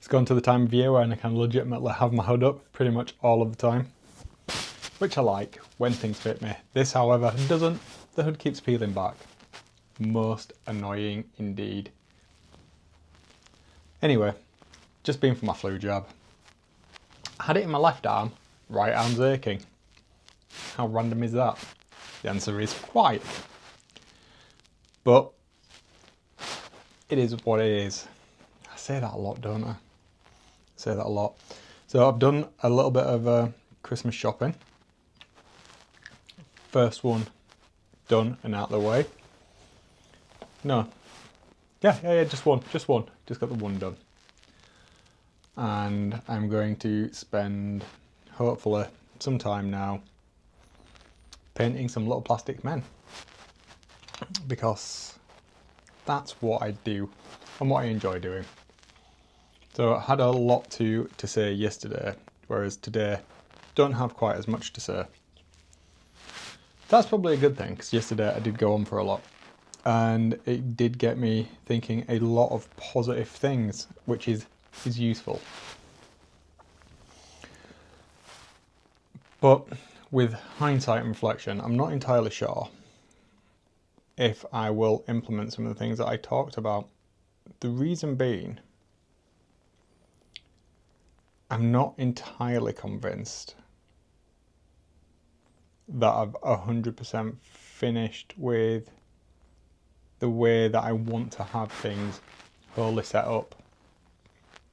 It's gone to the time of year when I can legitimately have my hood up pretty much all of the time, which I like when things fit me. This, however, doesn't. The hood keeps peeling back. Most annoying indeed. Anyway, just been for my flu jab. I had it in my left arm, right arm's aching. How random is that? The answer is quite. But it is what it is. I say that a lot, don't I? Say that a lot. So I've done a little bit of Christmas shopping. First one done and out of the way. No. Yeah, just one. Just got the one done. And I'm going to spend, hopefully, some time now painting some little plastic men. Because that's what I do and what I enjoy doing. So I had a lot to say yesterday, whereas today don't have quite as much to say. That's probably a good thing, because yesterday I did go on for a lot. And it did get me thinking a lot of positive things, which is useful. But with hindsight and reflection, I'm not entirely sure if I will implement some of the things that I talked about. The reason being, I'm not entirely convinced that I've 100% finished with the way that I want to have things wholly set up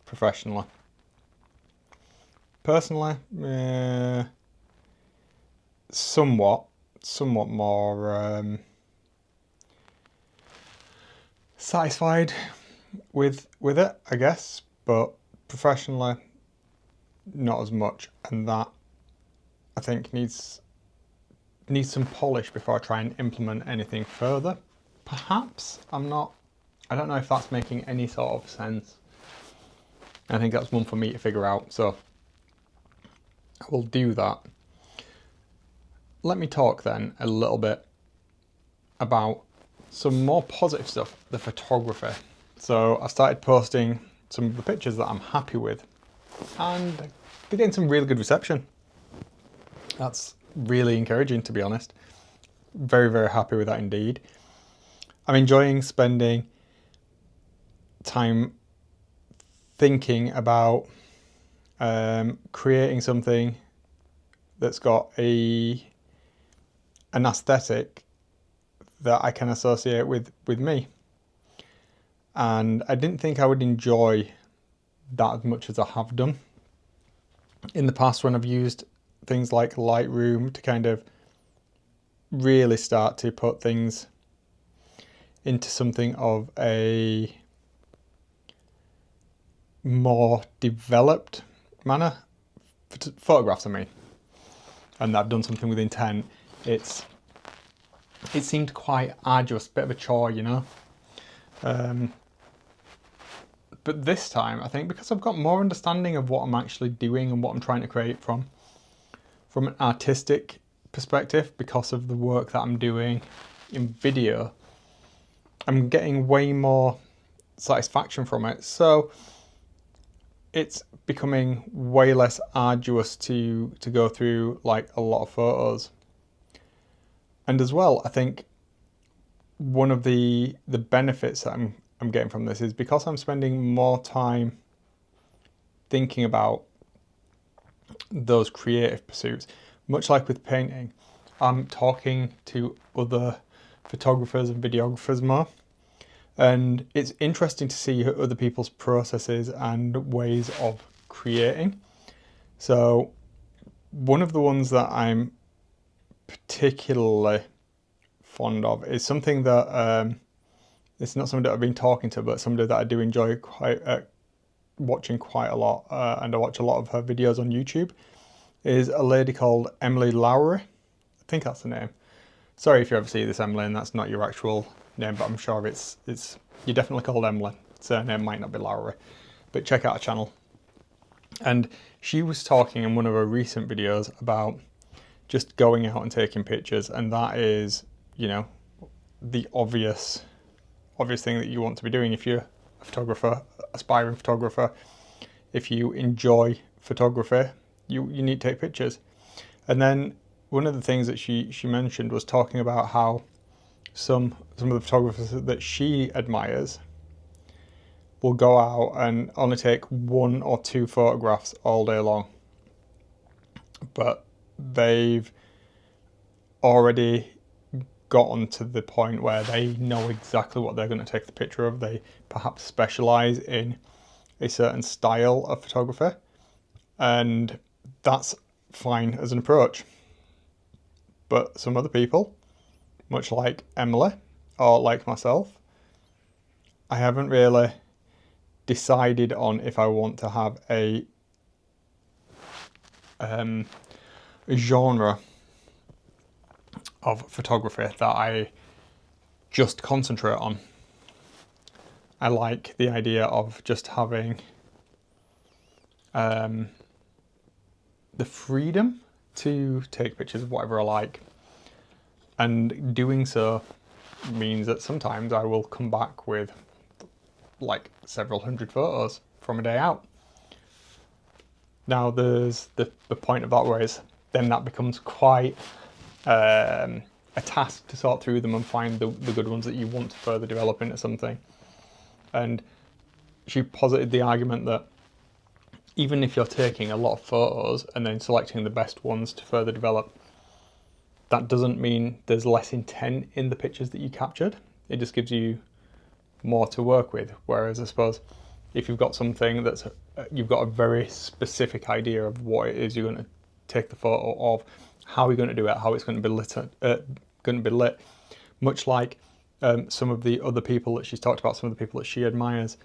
professionally. Personally, somewhat more satisfied with it, I guess, but professionally, not as much, and that I think needs some polish before I try and implement anything further. Perhaps I don't know if that's making any sort of sense. I think that's one for me to figure out, so I will do that. Let me talk then a little bit about some more positive stuff, the photography. So I started posting some of the pictures that I'm happy with, and they're getting some really good reception. That's really encouraging, to be honest. Very, very happy with that indeed. I'm enjoying spending time thinking about creating something that's got an aesthetic that I can associate with me. And I didn't think I would enjoy that as much as I have done in the past when I've used things like Lightroom to kind of really start to put things into something of a more developed manner. Photographs, I mean. And I've done something with intent. It seemed quite arduous, a bit of a chore, you know. But this time, I think, because I've got more understanding of what I'm actually doing and what I'm trying to create from an artistic perspective, because of the work that I'm doing in video, I'm getting way more satisfaction from it. So it's becoming way less arduous to go through like a lot of photos. And as well, I think one of the benefits that I'm getting from this is because I'm spending more time thinking about those creative pursuits, much like with painting, I'm talking to other photographers and videographers more. And it's interesting to see other people's processes and ways of creating. So one of the ones that I'm particularly fond of is something that it's not somebody that I've been talking to, but somebody that I do enjoy watching quite a lot, and I watch a lot of her videos on YouTube, is a lady called Emily Lowry. I think that's the name. Sorry if you ever see this, Emily, and that's not your actual name, but I'm sure it's you're definitely called Emily. Surname might not be Lowry, but check out her channel. And she was talking in one of her recent videos about just going out and taking pictures, and that is, you know, the obvious thing that you want to be doing if you're a photographer, aspiring photographer. if you enjoy photography, you need to take pictures. And then one of the things that she mentioned was talking about how some of the photographers that she admires will go out and only take 1 or 2 photographs all day long, but they've already gotten to the point where they know exactly what they're going to take the picture of. They perhaps specialize in a certain style of photography, and that's fine as an approach. But some other people, much like Emily or like myself, I haven't really decided on if I want to have a genre of photography that I just concentrate on. I like the idea of just having the freedom to take pictures of whatever I like, and doing so means that sometimes I will come back with like several hundred photos from a day out. Now there's the point of that where then that becomes quite a task to sort through them and find the good ones that you want to further develop into something. And she posited the argument that even if you're taking a lot of photos and then selecting the best ones to further develop, that doesn't mean there's less intent in the pictures that you captured. It just gives you more to work with. Whereas I suppose if you've got something that's, you've got a very specific idea of what it is you're going to take the photo of, how you're going to do it, how it's going to be lit, much like some of the other people that she's talked about, some of the people that she admires,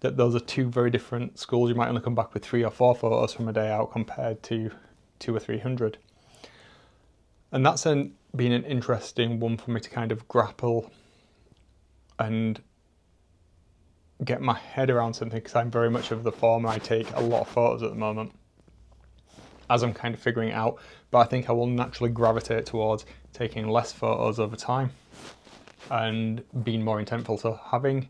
that those are 2 very different schools. You might only come back with 3 or 4 photos from a day out compared to 200 or 300. And that's been an interesting one for me to kind of grapple and get my head around something, because I'm very much of the form I take a lot of photos at the moment as I'm kind of figuring it out, but I think I will naturally gravitate towards taking less photos over time and being more intentful. So having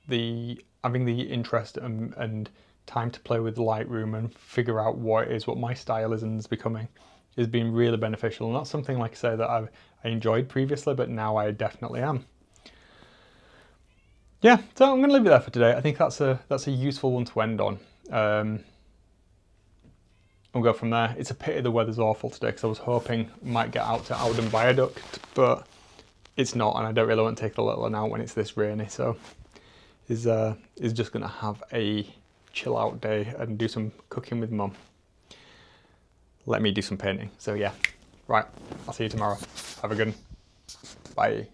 the interest and time to play with Lightroom and figure out what my style is and is becoming has been really beneficial. And that's something, like I say, that I enjoyed previously, but now I definitely am. Yeah, so I'm going to leave it there for today. I think that's a useful one to end on. We'll go from there. It's a pity the weather's awful today, because I was hoping I might get out to Oudham Viaduct, but it's not, and I don't really want to take the little one out when it's this rainy. So is just going to have a chill out day and do some cooking with Mum. Let me do some painting. So yeah, right, I'll see you tomorrow. Have a good one. Bye.